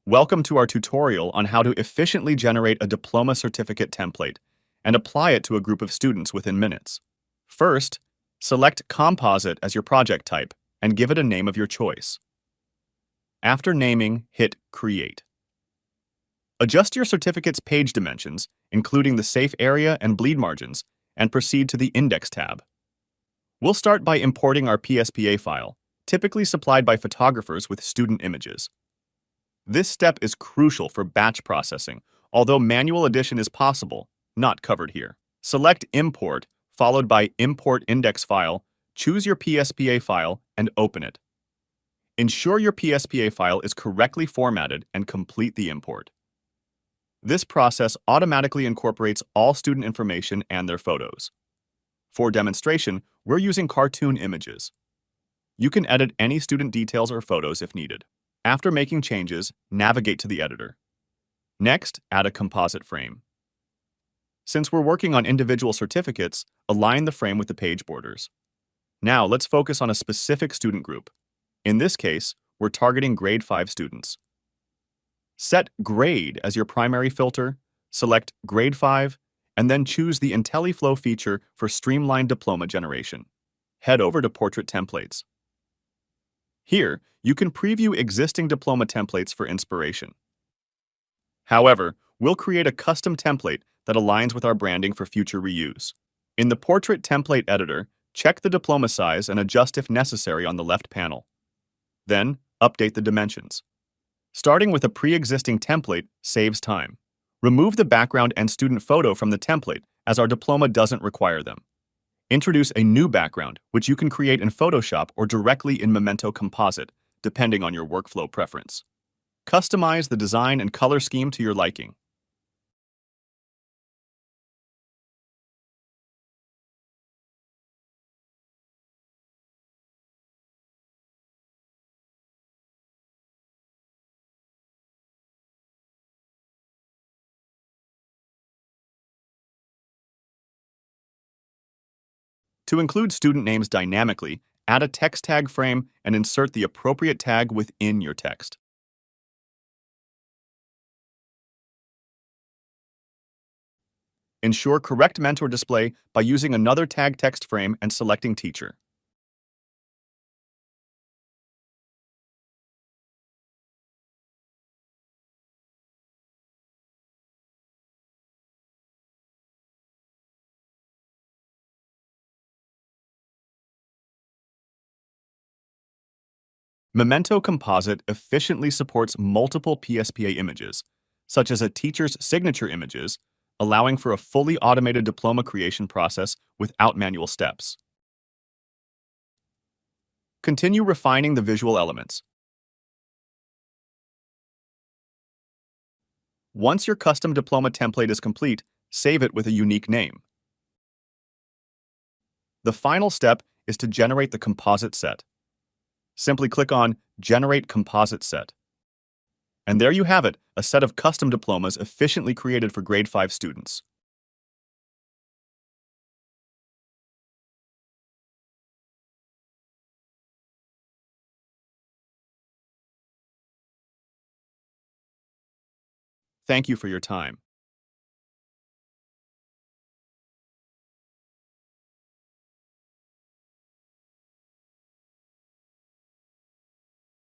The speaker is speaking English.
Welcome to our tutorial on how to efficiently generate a diploma certificate template and apply it to a group of students within minutes. First, select Composite as your project type and give it a name of your choice. After naming, hit Create. Adjust your certificate's page dimensions, including the safe area and bleed margins, and proceed to the Index tab. We'll start by importing our PSPA file, typically supplied by photographers with student images. This step is crucial for batch processing, although manual addition is possible, not covered here. Select Import, followed by Import Index File, choose your PSPA file, and open it. Ensure your PSPA file is correctly formatted and complete the import. This process automatically incorporates all student information and their photos. For demonstration, we're using cartoon images. You can edit any student details or photos if needed. After making changes, navigate to the editor. Next, add a composite frame. Since we're working on individual certificates, align the frame with the page borders. Now, let's focus on a specific student group. In this case, we're targeting grade 5 students. Set Grade as your primary filter, select Grade 5, and then choose the Intelli-Flow feature for streamlined diploma generation. Head over to Portrait Templates. Here, you can preview existing diploma templates for inspiration. However, we'll create a custom template that aligns with our branding for future reuse. In the Portrait Template Editor, check the diploma size and adjust if necessary on the left panel. Then, update the dimensions. Starting with a pre-existing template saves time. Remove the background and student photo from the template, as our diploma doesn't require them. Introduce a new background, which you can create in Photoshop or directly in Memento Composite, depending on your workflow preference. Customize the design and color scheme to your liking. To include student names dynamically, add a text tag frame and insert the appropriate tag within your text. Ensure correct mentor display by using another tag text frame and selecting Teacher. Memento Composite efficiently supports multiple PSPA images, such as a teacher's signature images, allowing for a fully automated diploma creation process without manual steps. Continue refining the visual elements. Once your custom diploma template is complete, save it with a unique name. The final step is to generate the composite set. Simply click on Generate Composite Set. And there you have it, a set of custom diplomas efficiently created for grade 5 students. Thank you for your time.